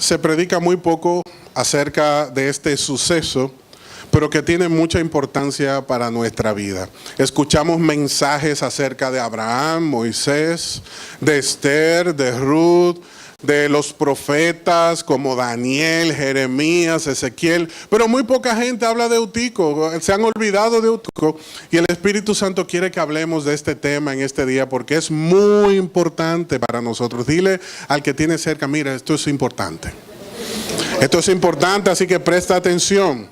se predica muy poco acerca de este suceso, pero que tiene mucha importancia para nuestra vida. Escuchamos mensajes acerca de Abraham, Moisés, de Esther, de Ruth, de los profetas como Daniel, Jeremías, Ezequiel, pero muy poca gente habla de Eutico. Se han olvidado de Eutico y el Espíritu Santo quiere que hablemos de este tema en este día porque es muy importante para nosotros. Dile al que tiene cerca, mira, esto es importante. Esto es importante, así que presta atención.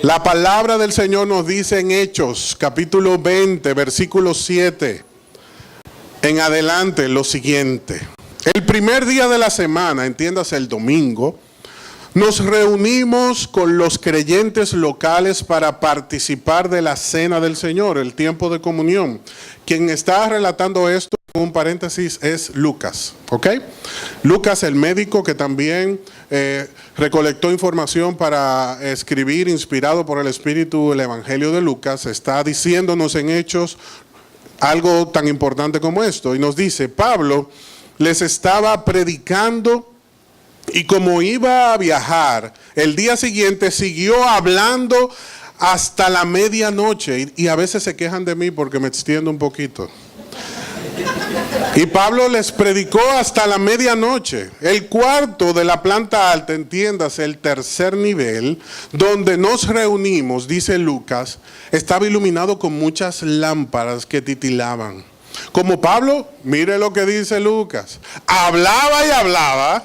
La palabra del Señor nos dice en Hechos, capítulo 20, versículo 7, en adelante lo siguiente. El primer día de la semana, entiéndase el domingo, nos reunimos con los creyentes locales para participar de la cena del Señor, el tiempo de comunión. Quien está relatando esto, un paréntesis, es Lucas, ¿ok? Lucas, el médico que también recolectó información para escribir, inspirado por el Espíritu, el Evangelio de Lucas, está diciéndonos en Hechos algo tan importante como esto. Y nos dice, Pablo les estaba predicando y como iba a viajar, el día siguiente siguió hablando hasta la medianoche. Y a veces se quejan de mí porque me extiendo un poquito. Y Pablo les predicó hasta la medianoche. El cuarto de la planta alta, entiéndase, el tercer nivel, donde nos reunimos, dice Lucas, estaba iluminado con muchas lámparas que titilaban. Como Pablo, mire lo que dice Lucas, hablaba y hablaba,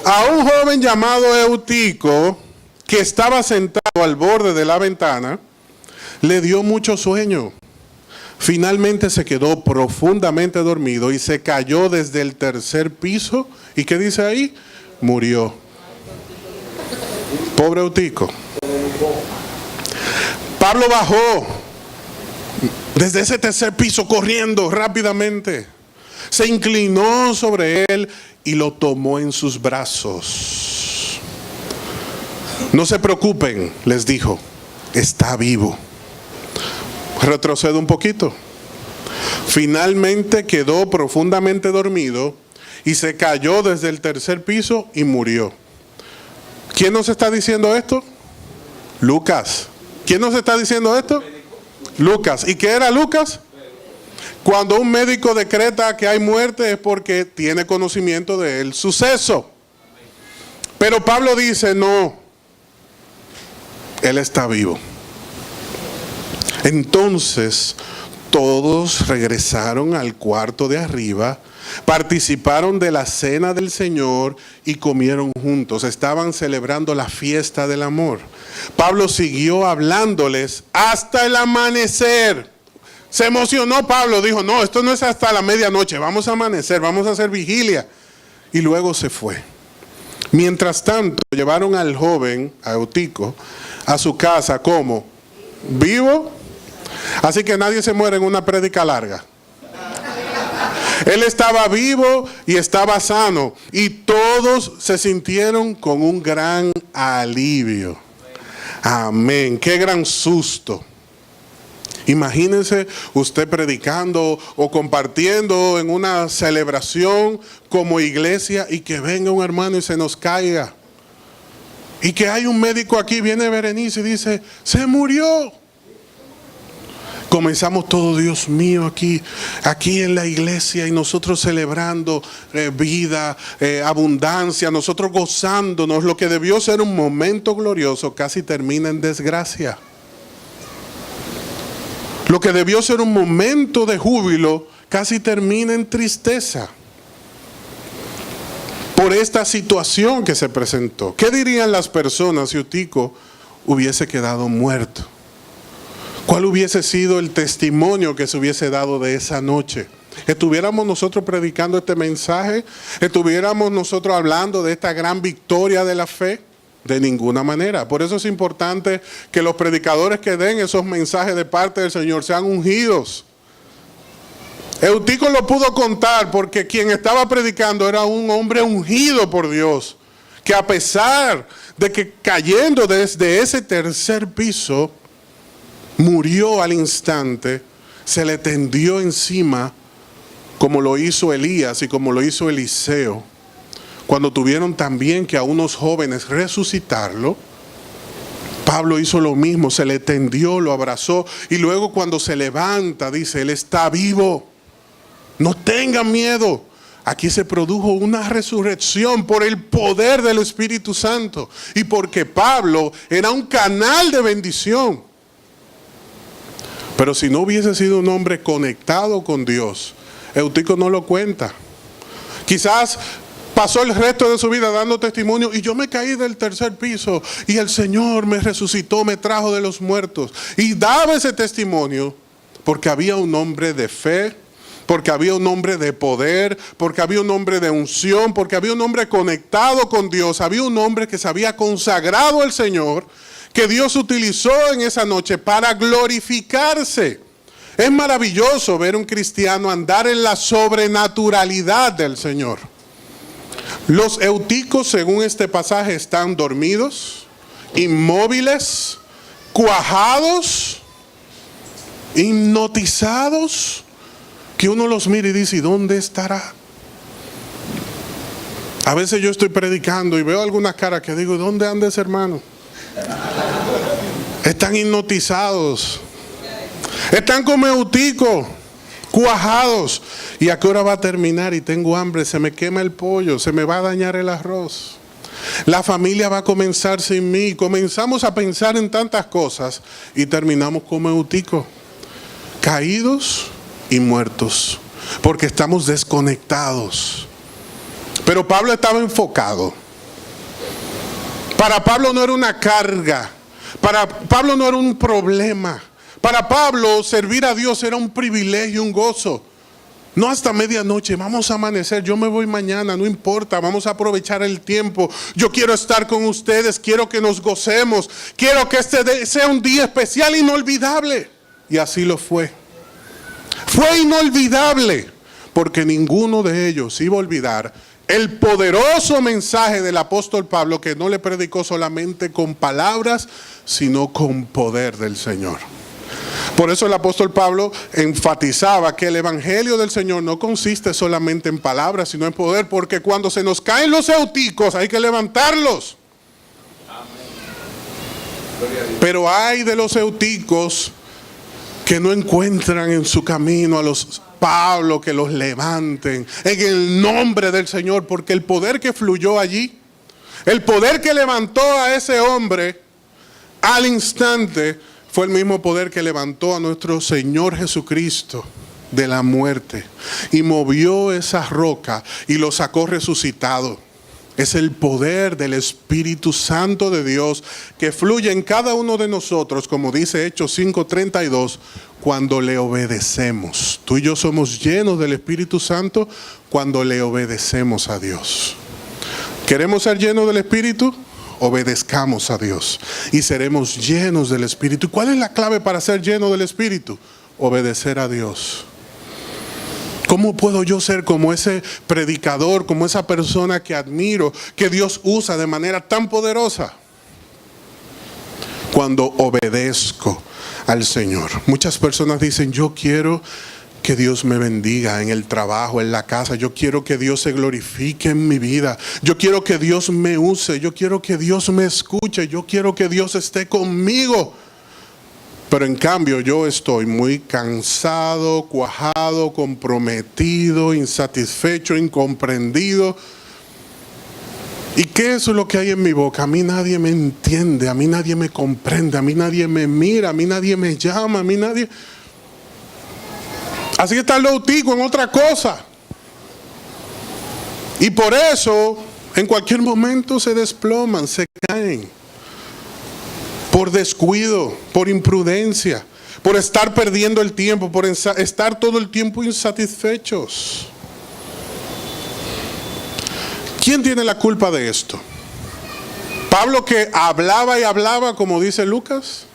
a un joven llamado Eutico, que estaba sentado al borde de la ventana, le dio mucho sueño. Finalmente se quedó profundamente dormido y se cayó desde el tercer piso. ¿Y qué dice ahí? Murió. Pobre Eutico. Pablo bajó desde ese tercer piso corriendo rápidamente. Se inclinó sobre él y lo tomó en sus brazos. No se preocupen, les dijo, está vivo. Retrocedo un poquito. Finalmente quedó profundamente dormido y se cayó desde el tercer piso y murió. ¿Quién nos está diciendo esto? Lucas. ¿Quién nos está diciendo esto? Lucas. ¿Y qué era Lucas? Cuando un médico decreta que hay muerte es porque tiene conocimiento del suceso. Pero Pablo dice, no, él está vivo. Entonces todos regresaron al cuarto de arriba, participaron de la cena del Señor y comieron juntos. Estaban celebrando la fiesta del amor. Pablo siguió hablándoles hasta el amanecer. Se emocionó Pablo, dijo, no, esto no es hasta la medianoche, vamos a amanecer, vamos a hacer vigilia. Y luego se fue. Mientras tanto, llevaron al joven, a Eutico, a su casa como vivo. Así que nadie se muere en una prédica larga. Él estaba vivo y estaba sano. Y todos se sintieron con un gran alivio. Amén. Qué gran susto. Imagínense usted predicando o compartiendo en una celebración como iglesia y que venga un hermano y se nos caiga. Y que hay un médico aquí, viene Berenice y dice, se murió. Comenzamos todo, Dios mío, aquí en la iglesia y nosotros celebrando vida, abundancia, nosotros gozándonos. Lo que debió ser un momento glorioso casi termina en desgracia. Lo que debió ser un momento de júbilo casi termina en tristeza. Por esta situación que se presentó. ¿Qué dirían las personas si Eutico hubiese quedado muerto? ¿Cuál hubiese sido el testimonio que se hubiese dado de esa noche? ¿Estuviéramos nosotros predicando este mensaje? ¿Estuviéramos nosotros hablando de esta gran victoria de la fe? De ninguna manera. Por eso es importante que los predicadores que den esos mensajes de parte del Señor sean ungidos. Eutico lo pudo contar porque quien estaba predicando era un hombre ungido por Dios, que a pesar de que cayendo desde ese tercer piso, murió al instante, se le tendió encima como lo hizo Elías y como lo hizo Eliseo. cuando tuvieron también que a unos jóvenes resucitarlo, Pablo hizo lo mismo, se le tendió, lo abrazó, y luego cuando se levanta dice, Él está vivo, no tengan miedo. Aquí se produjo una resurrección por el poder del Espíritu Santo y porque Pablo era un canal de bendición. Pero si no hubiese sido un hombre conectado con Dios, Eutico no lo cuenta. Quizás pasó el resto de su vida dando testimonio, y yo me caí del tercer piso y el Señor me resucitó, me trajo de los muertos. Y daba ese testimonio porque había un hombre de fe, porque había un hombre de poder, porque había un hombre de unción, porque había un hombre conectado con Dios, había un hombre que se había consagrado al Señor, que Dios utilizó en esa noche para glorificarse. Es maravilloso ver un cristiano andar en la sobrenaturalidad del Señor. Los euticos, según este pasaje, están dormidos, inmóviles, cuajados, hipnotizados, que uno los mira y dice, ¿y dónde estará? A veces yo estoy predicando y veo algunas caras que digo, ¿dónde anda ese hermano? Están hipnotizados, están como euticos, cuajados. ¿Y a qué hora va a terminar? Y tengo hambre, se me quema el pollo, se me va a dañar el arroz. La familia va a comenzar sin mí. Comenzamos a pensar en tantas cosas y terminamos como euticos, caídos y muertos, porque estamos desconectados. Pero Pablo estaba enfocado. Para Pablo no era una carga, para Pablo no era un problema. Para Pablo servir a Dios era un privilegio, un gozo. No hasta medianoche, vamos a amanecer, yo me voy mañana, no importa, vamos a aprovechar el tiempo. Yo quiero estar con ustedes, quiero que nos gocemos, quiero que este sea un día especial, inolvidable. Y así lo fue. Fue inolvidable, porque ninguno de ellos iba a olvidar el poderoso mensaje del apóstol Pablo, que no le predicó solamente con palabras, sino con poder del Señor. Por eso el apóstol Pablo enfatizaba que el evangelio del Señor no consiste solamente en palabras, sino en poder, porque cuando se nos caen los euticos hay que levantarlos. Pero hay de los euticos que no encuentran en su camino a los Pablo, que los levanten en el nombre del Señor, porque el poder que fluyó allí, el poder que levantó a ese hombre al instante, fue el mismo poder que levantó a nuestro Señor Jesucristo de la muerte y movió esa roca y lo sacó resucitado. Es el poder del Espíritu Santo de Dios que fluye en cada uno de nosotros, como dice Hechos 5:32, cuando le obedecemos. Tú y yo somos llenos del Espíritu Santo cuando le obedecemos a Dios. ¿Queremos ser llenos del Espíritu? Obedezcamos a Dios y seremos llenos del Espíritu. ¿Y cuál es la clave para ser lleno del Espíritu? Obedecer a Dios. ¿Cómo puedo yo ser como ese predicador, como esa persona que admiro, que Dios usa de manera tan poderosa? Cuando obedezco al Señor. Muchas personas dicen, yo quiero que Dios me bendiga en el trabajo, en la casa. Yo quiero que Dios se glorifique en mi vida. Yo quiero que Dios me use. Yo quiero que Dios me escuche. Yo quiero que Dios esté conmigo. Pero en cambio yo estoy muy cansado, cuajado, comprometido, insatisfecho, incomprendido. ¿Y qué es lo que hay en mi boca? A mí nadie me entiende, a mí nadie me comprende, a mí nadie me mira, a mí nadie me llama, a mí nadie... Así que está el eutico en otra cosa. Y por eso, en cualquier momento se desploman, se caen. Por descuido, por imprudencia, por estar perdiendo el tiempo, por estar todo el tiempo insatisfechos. ¿Quién tiene la culpa de esto? ¿Pablo, que hablaba y hablaba, como dice Lucas?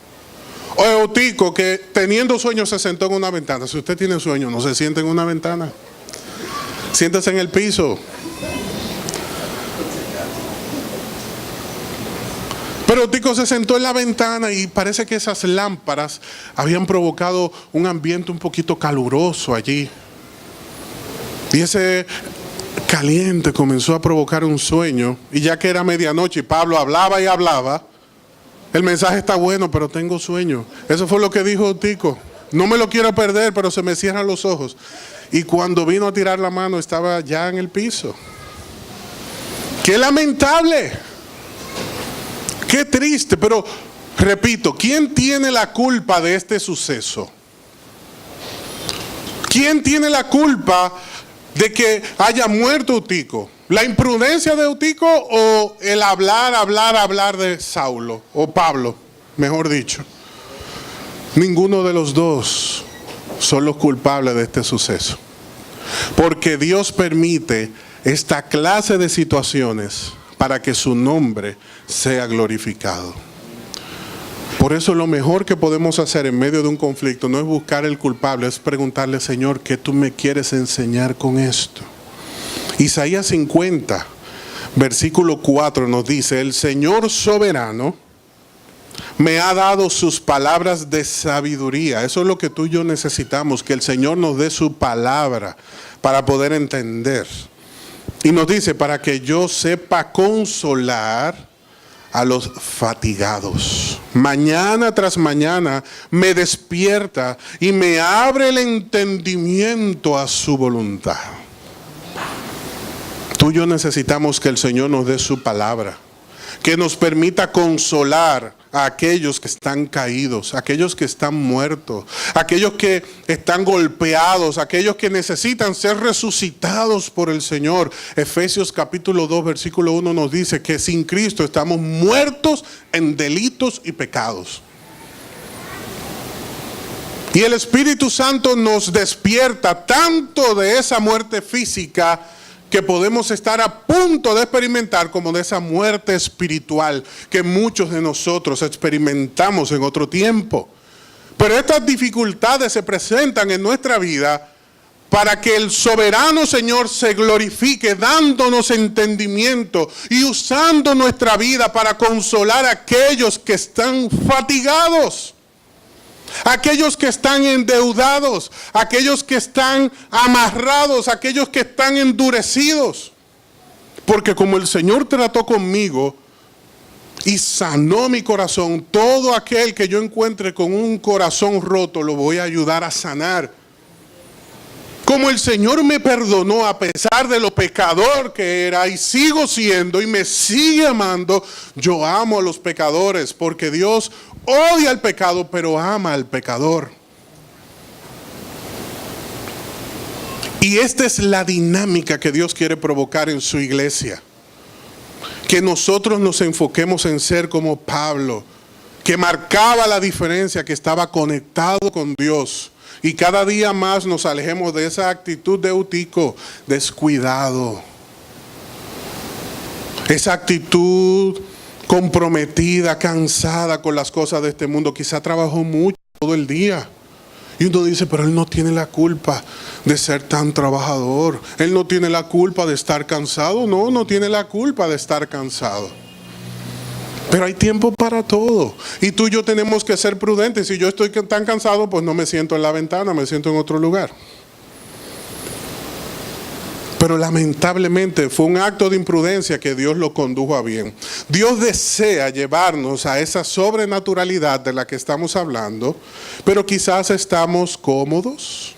¿O Eutico, que teniendo sueño se sentó en una ventana? Si usted tiene sueño, no se siente en una ventana. Siéntese en el piso. Pero Eutico se sentó en la ventana y parece que esas lámparas habían provocado un ambiente un poquito caluroso allí. Y caliente comenzó a provocar un sueño, y ya que era medianoche y Pablo hablaba y hablaba, el mensaje está bueno, pero tengo sueño. Eso fue lo que dijo Tico. No me lo quiero perder, pero se me cierran los ojos. Y cuando vino a tirar la mano estaba ya en el piso. ¡Qué lamentable! ¡Qué triste! Pero repito, ¿quién tiene la culpa de este suceso? ¿Quién tiene la culpa de que haya muerto Eutico? ¿La imprudencia de Eutico o el hablar de Saulo? O Pablo, mejor dicho. Ninguno de los dos son los culpables de este suceso. Porque Dios permite esta clase de situaciones para que su nombre sea glorificado. Por eso lo mejor que podemos hacer en medio de un conflicto no es buscar el culpable, es preguntarle: Señor, ¿qué tú me quieres enseñar con esto? Isaías 50, versículo 4 nos dice: el Señor soberano me ha dado sus palabras de sabiduría. Eso es lo que tú y yo necesitamos, que el Señor nos dé su palabra para poder entender. Y nos dice: para que yo sepa consolar a los fatigados. Mañana tras mañana me despierta y me abre el entendimiento a su voluntad. Tú y yo necesitamos que el Señor nos dé su palabra, que nos permita consolar a aquellos que están caídos, aquellos que están muertos, aquellos que están golpeados, aquellos que necesitan ser resucitados por el Señor. Efesios capítulo 2, versículo 1 nos dice que sin Cristo estamos muertos en delitos y pecados. Y el Espíritu Santo nos despierta tanto de esa muerte física que podemos estar a punto de experimentar, como de esa muerte espiritual que muchos de nosotros experimentamos en otro tiempo. Pero estas dificultades se presentan en nuestra vida para que el soberano Señor se glorifique, dándonos entendimiento y usando nuestra vida para consolar a aquellos que están fatigados, aquellos que están endeudados, aquellos que están amarrados, aquellos que están endurecidos. Porque como el Señor trató conmigo y sanó mi corazón, todo aquel que yo encuentre con un corazón roto lo voy a ayudar a sanar. Como el Señor me perdonó a pesar de lo pecador que era y sigo siendo y me sigue amando, yo amo a los pecadores, porque Dios odia el pecado pero ama al pecador. Y esta es la dinámica que Dios quiere provocar en su iglesia. Que nosotros nos enfoquemos en ser como Pablo, que marcaba la diferencia, que estaba conectado con Dios. Y cada día más nos alejemos de esa actitud de Eutico, descuidado. Esa actitud comprometida, cansada con las cosas de este mundo. Quizá trabajó mucho todo el día. Y uno dice: pero él no tiene la culpa de ser tan trabajador. Él no tiene la culpa de estar cansado. No, no tiene la culpa de estar cansado. Pero hay tiempo para todo. Y tú y yo tenemos que ser prudentes. Si yo estoy tan cansado, pues no me siento en la ventana, me siento en otro lugar. Pero lamentablemente fue un acto de imprudencia que Dios lo condujo a bien. Dios desea llevarnos a esa sobrenaturalidad de la que estamos hablando, pero quizás estamos cómodos,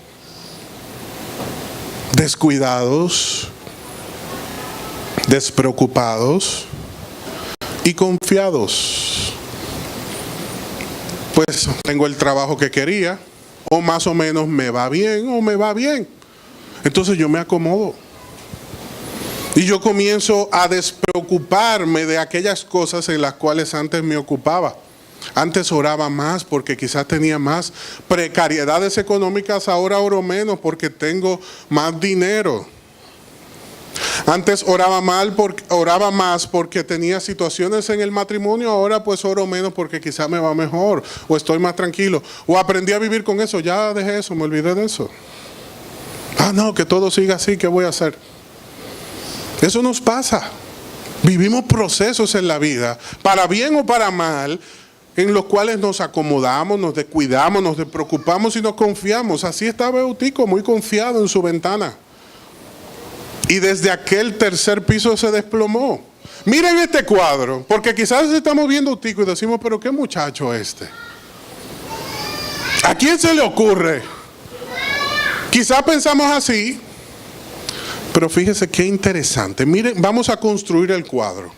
descuidados, despreocupados y confiados. Pues tengo el trabajo que quería, o más o menos me va bien o me va bien. Entonces yo me acomodo. Y yo comienzo a despreocuparme de aquellas cosas en las cuales antes me ocupaba. Antes oraba más porque quizás tenía más precariedades económicas, ahora oro menos porque tengo más dinero. Antes oraba más porque tenía situaciones en el matrimonio, ahora pues oro menos porque quizás me va mejor o estoy más tranquilo. O aprendí a vivir con eso, ya dejé eso, me olvidé de eso. Ah, no, que todo siga así, ¿qué voy a hacer? Eso nos pasa. Vivimos procesos en la vida, para bien o para mal, en los cuales nos acomodamos, nos descuidamos, nos despreocupamos y nos confiamos. Así estaba Eutico, muy confiado en su ventana. Y desde aquel tercer piso se desplomó. Miren este cuadro, porque quizás estamos viendo Utico y decimos, pero qué muchacho este. ¿A quién se le ocurre? Quizás pensamos así, pero fíjese qué interesante. Miren, vamos a construir el cuadro.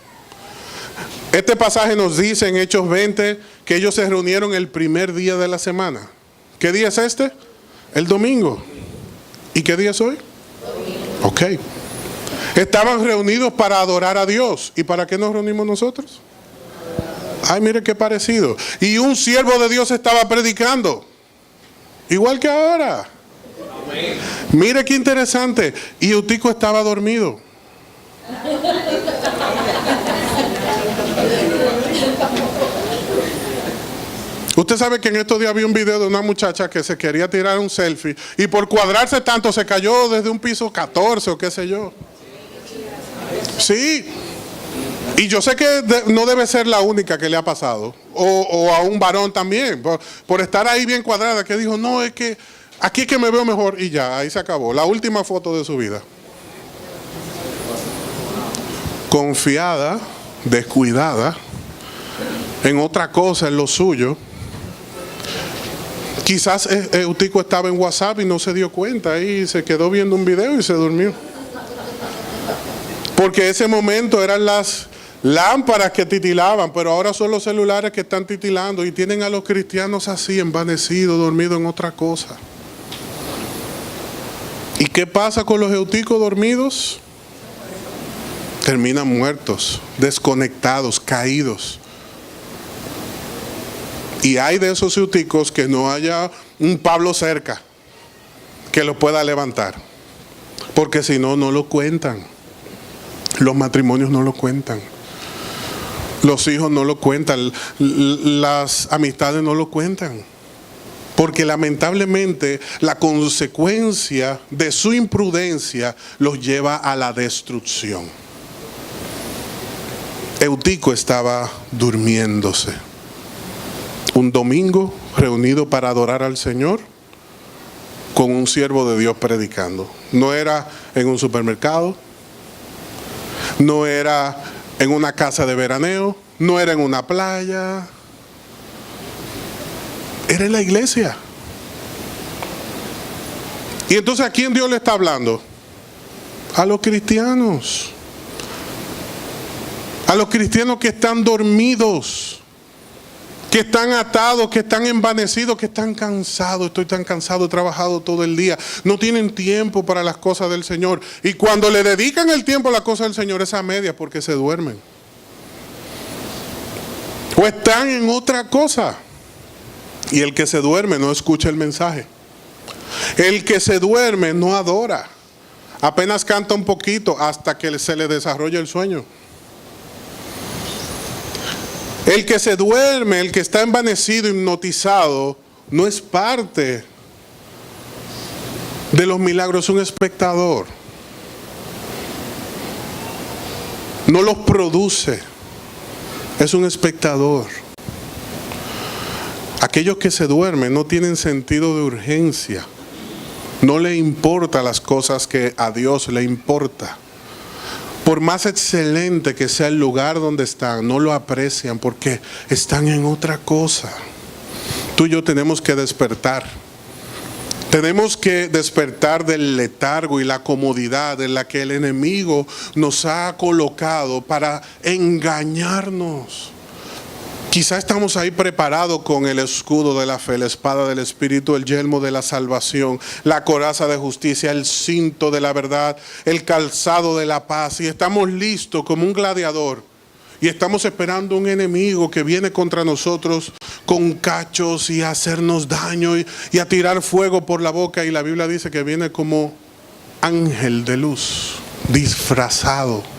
Este pasaje nos dice en Hechos 20 que ellos se reunieron el primer día de la semana. ¿Qué día es este? El domingo. ¿Y qué día es hoy? Ok. Estaban reunidos para adorar a Dios. ¿Y para qué nos reunimos nosotros? Ay, mire qué parecido. Y un siervo de Dios estaba predicando. Igual que ahora. Mire qué interesante. Y Utico estaba dormido. Usted sabe que en estos días vi un video de una muchacha que se quería tirar un selfie y por cuadrarse tanto se cayó desde un piso 14 o qué sé yo. Sí. Y yo sé que no debe ser la única que le ha pasado. O a un varón también. Por estar ahí bien cuadrada, que dijo, no, es que aquí es que me veo mejor. Y ya, ahí se acabó. La última foto de su vida. Confiada, descuidada, en otra cosa, en lo suyo. Quizás Utico estaba en WhatsApp y no se dio cuenta y se quedó viendo un video y se durmió. Porque ese momento eran las lámparas que titilaban, pero ahora son los celulares que están titilando y tienen a los cristianos así, envanecidos, dormidos en otra cosa. ¿Y qué pasa con los euticos dormidos? Terminan muertos, desconectados, caídos. Y hay de esos euticos que no haya un Pablo cerca que lo pueda levantar. Porque si no, no lo cuentan. Los matrimonios no lo cuentan. Los hijos no lo cuentan. Las amistades no lo cuentan. Porque lamentablemente la consecuencia de su imprudencia los lleva a la destrucción. Eutico estaba durmiéndose. Un domingo reunido para adorar al Señor con un siervo de Dios predicando. No era en un supermercado, no era en una casa de veraneo, no era en una playa, era en la iglesia. Y entonces, ¿a quién Dios le está hablando? A los cristianos. A los cristianos que están dormidos, que están atados, que están envanecidos, que están cansados. Estoy tan cansado, he trabajado todo el día. No tienen tiempo para las cosas del Señor. Y cuando le dedican el tiempo a las cosas del Señor es a medias porque se duermen. O están en otra cosa. Y el que se duerme no escucha el mensaje. El que se duerme no adora. Apenas canta un poquito hasta que se le desarrolla el sueño. El que se duerme, el que está envanecido, hipnotizado, no es parte de los milagros, es un espectador. No los produce, es un espectador. Aquellos que se duermen no tienen sentido de urgencia. No le importan las cosas que a Dios le importa. Por más excelente que sea el lugar donde están, no lo aprecian porque están en otra cosa. Tú y yo tenemos que despertar. Tenemos que despertar del letargo y la comodidad en la que el enemigo nos ha colocado para engañarnos. Quizá estamos ahí preparados con el escudo de la fe, la espada del Espíritu, el yelmo de la salvación, la coraza de justicia, el cinto de la verdad, el calzado de la paz. Y estamos listos como un gladiador. Y estamos esperando un enemigo que viene contra nosotros con cachos y a hacernos daño y a tirar fuego por la boca. Y la Biblia dice que viene como ángel de luz, disfrazado.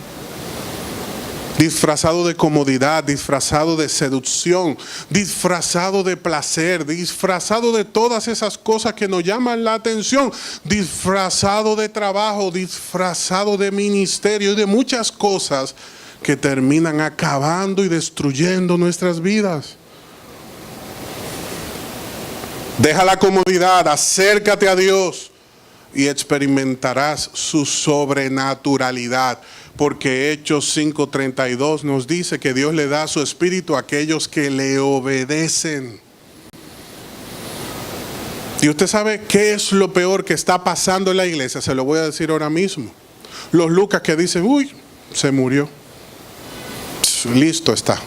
Disfrazado de comodidad, disfrazado de seducción, disfrazado de placer, disfrazado de todas esas cosas que nos llaman la atención, disfrazado de trabajo, disfrazado de ministerio y de muchas cosas que terminan acabando y destruyendo nuestras vidas. Deja la comodidad, acércate a Dios y experimentarás su sobrenaturalidad. Porque Hechos 5:32 nos dice que Dios le da su espíritu a aquellos que le obedecen. Y usted sabe qué es lo peor que está pasando en la iglesia. Se lo voy a decir ahora mismo. Los Lucas que dicen, uy, se murió. Listo está.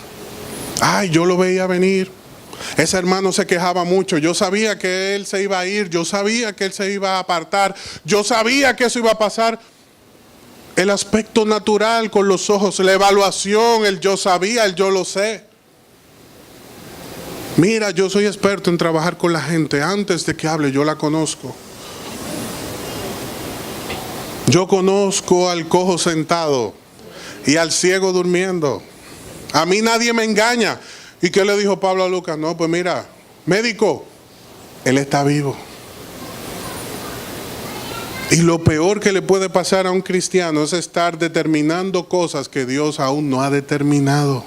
Ay, yo lo veía venir. Ese hermano se quejaba mucho. Yo sabía que él se iba a ir. Yo sabía que él se iba a apartar. Yo sabía que eso iba a pasar. El aspecto natural con los ojos, la evaluación, el yo sabía, el yo lo sé. Mira, yo soy experto en trabajar con la gente. Antes de que hable, yo la conozco. Yo conozco al cojo sentado y al ciego durmiendo. A mí nadie me engaña. ¿Y qué le dijo Pablo a Lucas? No, pues mira, médico, él está vivo. Y lo peor que le puede pasar a un cristiano es estar determinando cosas que Dios aún no ha determinado.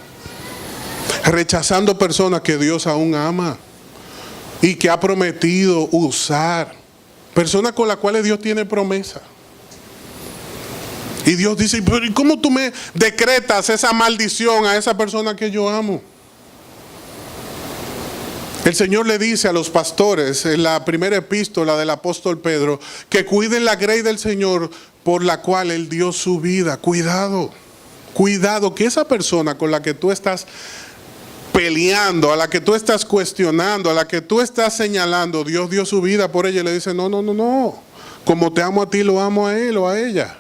Rechazando personas que Dios aún ama y que ha prometido usar. Personas con las cuales Dios tiene promesa. Y Dios dice, pero ¿y cómo tú me decretas esa maldición a esa persona que yo amo? El Señor le dice a los pastores en la primera epístola del apóstol Pedro que cuiden la grey del Señor por la cual Él dio su vida. Cuidado, cuidado que esa persona con la que tú estás peleando, a la que tú estás cuestionando, a la que tú estás señalando, Dios dio su vida por ella y le dice, no, no, no, no. Como te amo a ti, lo amo a él o a ella.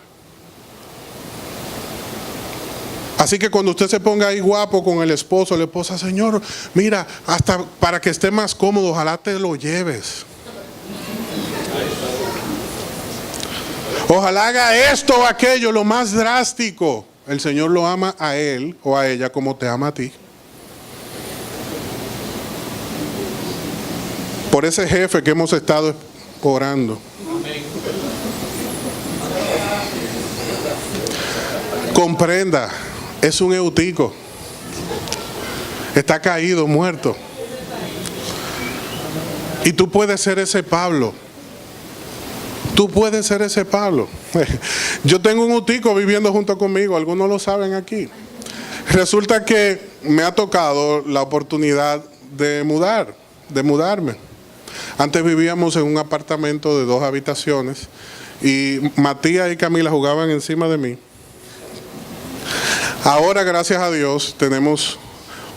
Así que cuando usted se ponga ahí guapo con el esposo, la esposa, Señor, mira, hasta para que esté más cómodo, ojalá te lo lleves. Ojalá haga esto o aquello, lo más drástico. El Señor lo ama a él o a ella como te ama a ti. Por ese jefe que hemos estado orando. Comprenda. Es un Eutico. Está caído, muerto. Y tú puedes ser ese Pablo. Tú puedes ser ese Pablo. Yo tengo un Eutico viviendo junto conmigo. Algunos lo saben aquí. Resulta que me ha tocado la oportunidad de mudarme. Antes vivíamos en un apartamento de 2 habitaciones. Y Matías y Camila jugaban encima de mí. Ahora, gracias a Dios, tenemos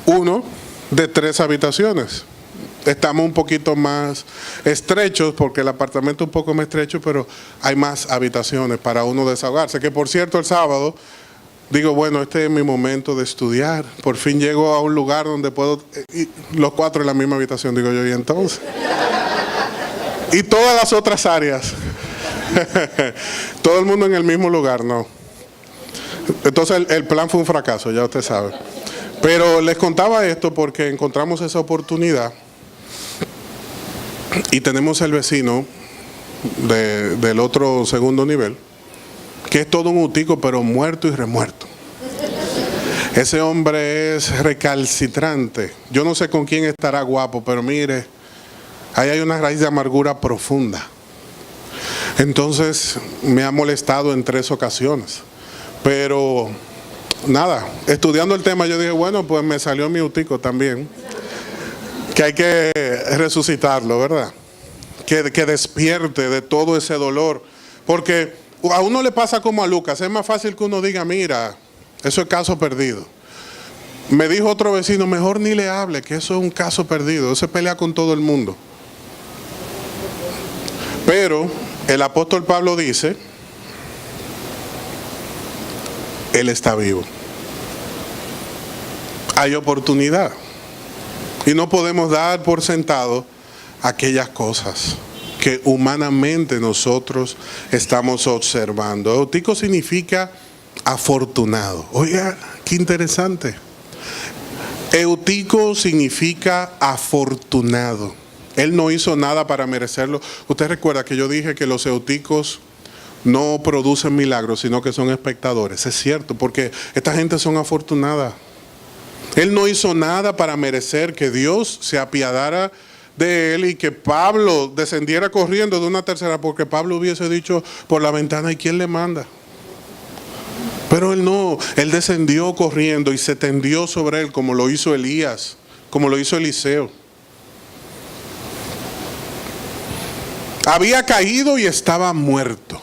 uno de 3 habitaciones. Estamos un poquito más estrechos porque el apartamento es un poco más estrecho, pero hay más habitaciones para uno desahogarse. Que por cierto, el sábado, digo, bueno, este es mi momento de estudiar. Por fin llego a un lugar donde puedo, y los 4 en la misma habitación, digo yo, y entonces. Y todas las otras áreas. Todo el mundo en el mismo lugar, no. Entonces el plan fue un fracaso, ya usted sabe. Pero les contaba esto porque encontramos esa oportunidad y tenemos el vecino del otro segundo nivel, que es todo un utico, pero muerto y remuerto. Ese hombre es recalcitrante. Yo no sé con quién estará guapo, pero mire, ahí hay una raíz de amargura profunda. Entonces me ha molestado en 3 ocasiones. Pero nada, estudiando el tema yo dije, bueno, pues me salió mi utico también. Que hay que resucitarlo, ¿verdad? Que despierte de todo ese dolor. Porque a uno le pasa como a Lucas, es más fácil que uno diga, mira, eso es caso perdido. Me dijo otro vecino, mejor ni le hable, que eso es un caso perdido, eso se pelea con todo el mundo. Pero el apóstol Pablo dice, Él está vivo. Hay oportunidad. Y no podemos dar por sentado aquellas cosas que humanamente nosotros estamos observando. Eutico significa afortunado. Oiga, qué interesante. Eutico significa afortunado. Él no hizo nada para merecerlo. Usted recuerda que yo dije que los euticos no producen milagros, sino que son espectadores. Es cierto, porque esta gente son afortunadas. Él no hizo nada para merecer que Dios se apiadara de él y que Pablo descendiera corriendo de una tercera, porque Pablo hubiese dicho por la ventana: ¿y quién le manda? Pero él no, él descendió corriendo y se tendió sobre él, como lo hizo Elías, como lo hizo Eliseo. Había caído y estaba muerto.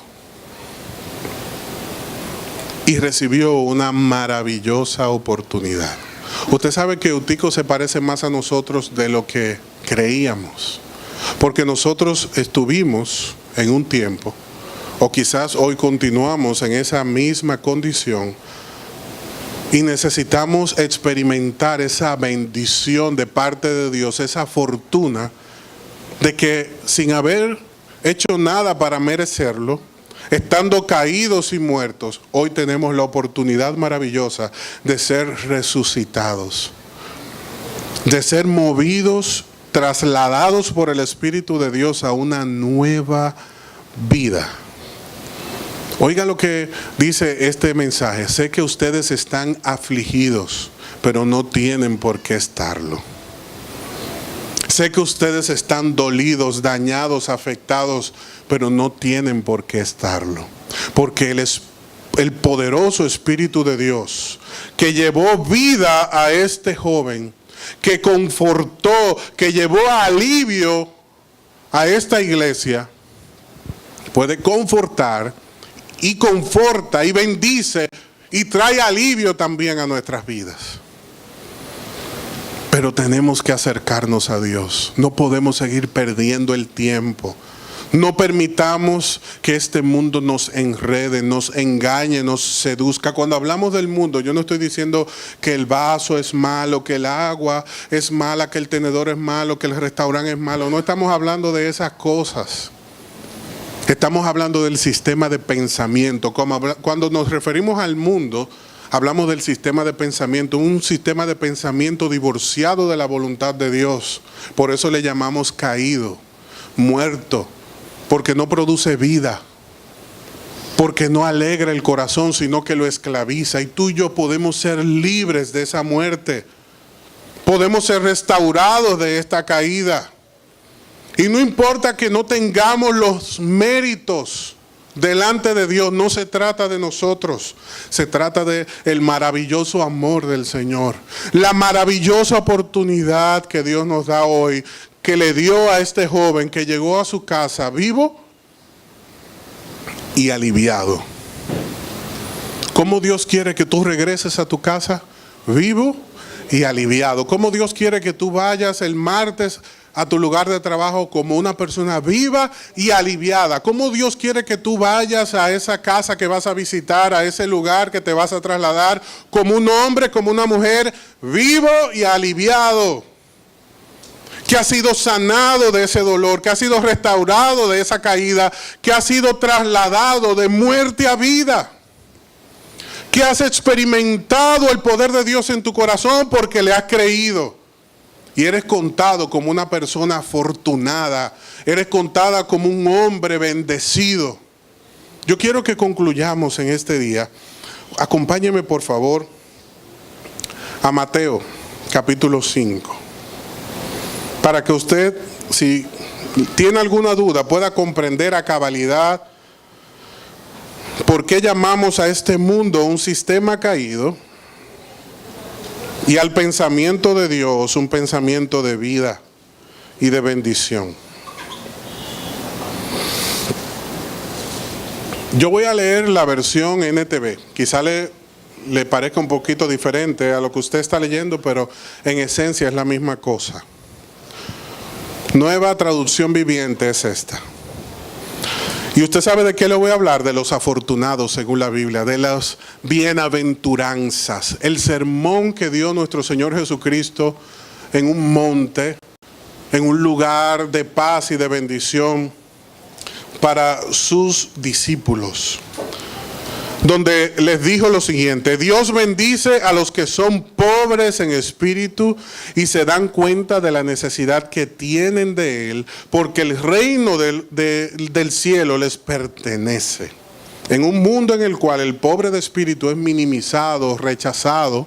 Y recibió una maravillosa oportunidad. Usted sabe que Eutico se parece más a nosotros de lo que creíamos. Porque nosotros estuvimos en un tiempo, o quizás hoy continuamos en esa misma condición, y necesitamos experimentar esa bendición de parte de Dios, esa fortuna de que sin haber hecho nada para merecerlo, estando caídos y muertos, hoy tenemos la oportunidad maravillosa de ser resucitados, de ser movidos, trasladados por el Espíritu de Dios a una nueva vida. Oiga lo que dice este mensaje: sé que ustedes están afligidos, pero no tienen por qué estarlo. Sé que ustedes están dolidos, dañados, afectados, pero no tienen por qué estarlo. Porque el poderoso Espíritu de Dios, que llevó vida a este joven, que confortó, que llevó alivio a esta iglesia, puede confortar y conforta y bendice y trae alivio también a nuestras vidas. Pero tenemos que acercarnos a Dios. No podemos seguir perdiendo el tiempo. No permitamos que este mundo nos enrede, nos engañe, nos seduzca. Cuando hablamos del mundo, yo no estoy diciendo que el vaso es malo, que el agua es mala, que el tenedor es malo, que el restaurante es malo. No estamos hablando de esas cosas. Estamos hablando del sistema de pensamiento. Cuando nos referimos al mundo, hablamos del sistema de pensamiento, un sistema de pensamiento divorciado de la voluntad de Dios. Por eso le llamamos caído, muerto, porque no produce vida, porque no alegra el corazón, sino que lo esclaviza. Y tú y yo podemos ser libres de esa muerte. Podemos ser restaurados de esta caída. Y no importa que no tengamos los méritos delante de Dios, no se trata de nosotros, se trata de el maravilloso amor del Señor, la maravillosa oportunidad que Dios nos da hoy, que le dio a este joven que llegó a su casa vivo y aliviado. ¿Cómo Dios quiere que tú regreses a tu casa vivo y aliviado? ¿Cómo Dios quiere que tú vayas el martes a tu lugar de trabajo como una persona viva y aliviada? ¿Cómo Dios quiere que tú vayas a esa casa que vas a visitar, a ese lugar que te vas a trasladar, como un hombre, como una mujer, vivo y aliviado? Que ha sido sanado de ese dolor, que ha sido restaurado de esa caída, que ha sido trasladado de muerte a vida. Que has experimentado el poder de Dios en tu corazón porque le has creído. Y eres contado como una persona afortunada. Eres contada como un hombre bendecido. Yo quiero que concluyamos en este día. Acompáñeme por favor a Mateo capítulo 5. Para que usted, si tiene alguna duda, pueda comprender a cabalidad por qué llamamos a este mundo un sistema caído. Y al pensamiento de Dios, un pensamiento de vida y de bendición. Yo voy a leer la versión NTV. Quizá le parezca un poquito diferente a lo que usted está leyendo, pero en esencia es la misma cosa. Nueva traducción viviente es esta. Y usted sabe de qué le voy a hablar: de los afortunados según la Biblia, de las bienaventuranzas. El sermón que dio nuestro Señor Jesucristo en un monte, en un lugar de paz y de bendición para sus discípulos, donde les dijo lo siguiente: Dios bendice a los que son pobres en espíritu y se dan cuenta de la necesidad que tienen de Él, porque el reino del cielo les pertenece. En un mundo en el cual el pobre de espíritu es minimizado, rechazado,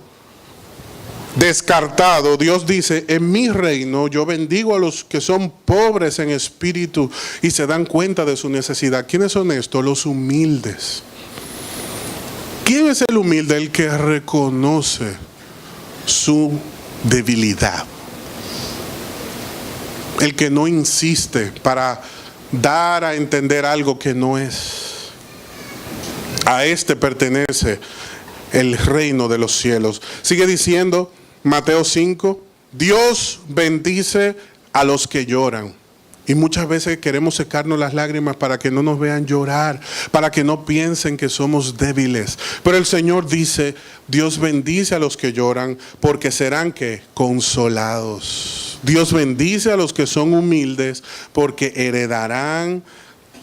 descartado, Dios dice, en mi reino yo bendigo a los que son pobres en espíritu y se dan cuenta de su necesidad. ¿Quiénes son estos? Los humildes. ¿Quién es el humilde? El que reconoce su debilidad. El que no insiste para dar a entender algo que no es. A este pertenece el reino de los cielos. Sigue diciendo Mateo 5, Dios bendice a los que lloran. Y muchas veces queremos secarnos las lágrimas para que no nos vean llorar, para que no piensen que somos débiles. Pero el Señor dice, Dios bendice a los que lloran porque serán ¿qué? Consolados. Dios bendice a los que son humildes porque heredarán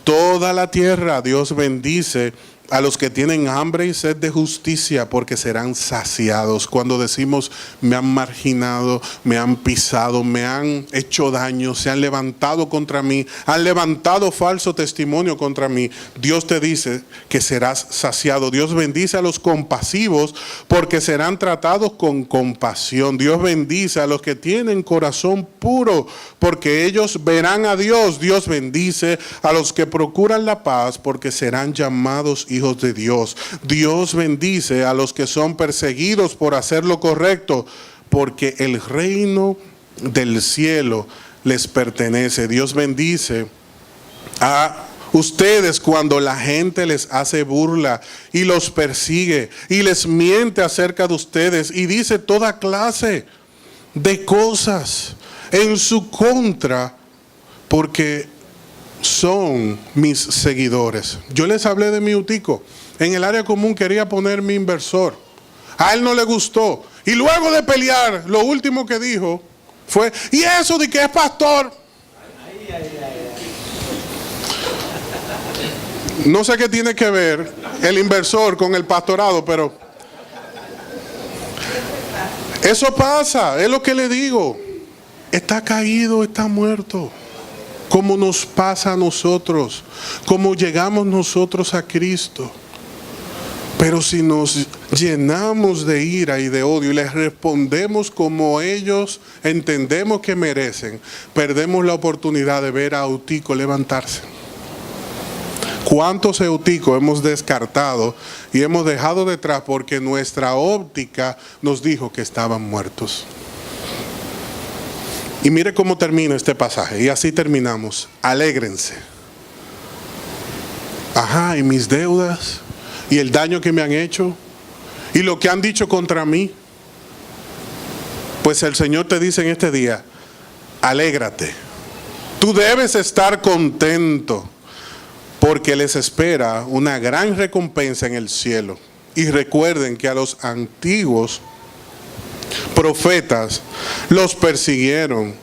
toda la tierra. Dios bendice a los que tienen hambre y sed de justicia porque serán saciados. Cuando decimos me han marginado, me han pisado, me han hecho daño, se han levantado contra mí, han levantado falso testimonio contra mí, Dios te dice que serás saciado. Dios bendice a los compasivos porque serán tratados con compasión. Dios bendice a los que tienen corazón puro porque ellos verán a Dios. Dios bendice a los que procuran la paz porque serán llamados hijos de Dios. Dios bendice a los que son perseguidos por hacer lo correcto, porque el reino del cielo les pertenece. Dios bendice a ustedes cuando la gente les hace burla y los persigue y les miente acerca de ustedes y dice toda clase de cosas en su contra, porque son mis seguidores. Yo les hablé de mi utico. En el área común quería poner mi inversor. A él no le gustó. Y luego de pelear, lo último que dijo fue, ¿y eso de que es pastor? No sé qué tiene que ver el inversor con el pastorado, pero eso pasa, es lo que le digo. Está caído, está muerto. Como nos pasa a nosotros, como llegamos nosotros a Cristo. Pero si nos llenamos de ira y de odio y les respondemos como ellos entendemos que merecen, perdemos la oportunidad de ver a Eutico levantarse. ¿Cuántos Euticos hemos descartado y hemos dejado detrás porque nuestra óptica nos dijo que estaban muertos? Y mire cómo termina este pasaje. Y así terminamos. Alégrense. Ajá, y mis deudas. Y el daño que me han hecho. Y lo que han dicho contra mí. Pues el Señor te dice en este día, alégrate. Tú debes estar contento. Porque les espera una gran recompensa en el cielo. Y recuerden que a los antiguos profetas los persiguieron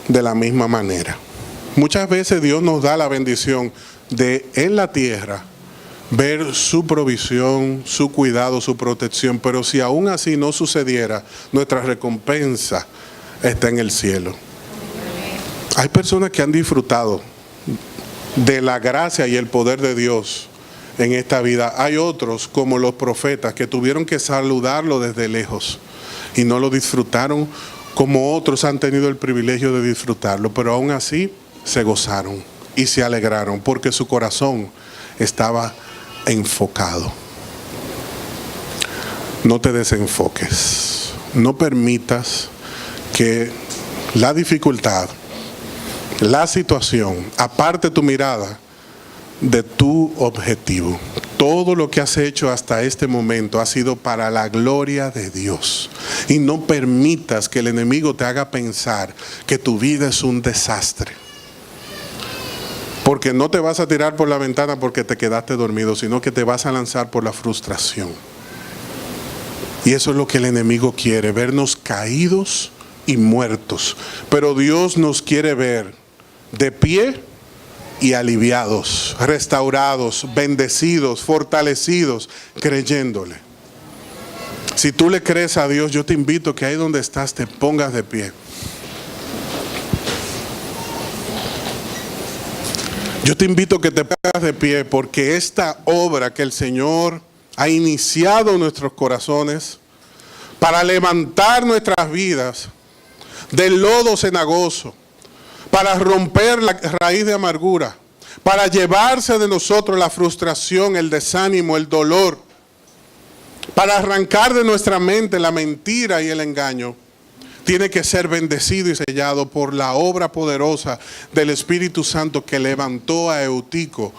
de la misma manera. Muchas veces Dios nos da la bendición de en la tierra ver su provisión, su cuidado, su protección, pero si aún así no sucediera, nuestra recompensa está en el cielo. Hay personas que han disfrutado de la gracia y el poder de Dios en esta vida. Hay otros, como los profetas, que tuvieron que saludarlo desde lejos y no lo disfrutaron como otros han tenido el privilegio de disfrutarlo, pero aún así se gozaron y se alegraron porque su corazón estaba enfocado. No te desenfoques, no permitas que la dificultad, la situación aparte tu mirada de tu objetivo. Todo lo que has hecho hasta este momento ha sido para la gloria de Dios. Y no permitas que el enemigo te haga pensar que tu vida es un desastre. Porque no te vas a tirar por la ventana porque te quedaste dormido, sino que te vas a lanzar por la frustración. Y eso es lo que el enemigo quiere, vernos caídos y muertos. Pero Dios nos quiere ver de pie y aliviados, restaurados, bendecidos, fortalecidos, creyéndole. Si tú le crees a Dios, yo te invito que ahí donde estás te pongas de pie. Yo te invito que te pongas de pie porque esta obra que el Señor ha iniciado en nuestros corazones para levantar nuestras vidas del lodo cenagoso, para romper la raíz de amargura, para llevarse de nosotros la frustración, el desánimo, el dolor, para arrancar de nuestra mente la mentira y el engaño, tiene que ser bendecido y sellado por la obra poderosa del Espíritu Santo que levantó a Eutico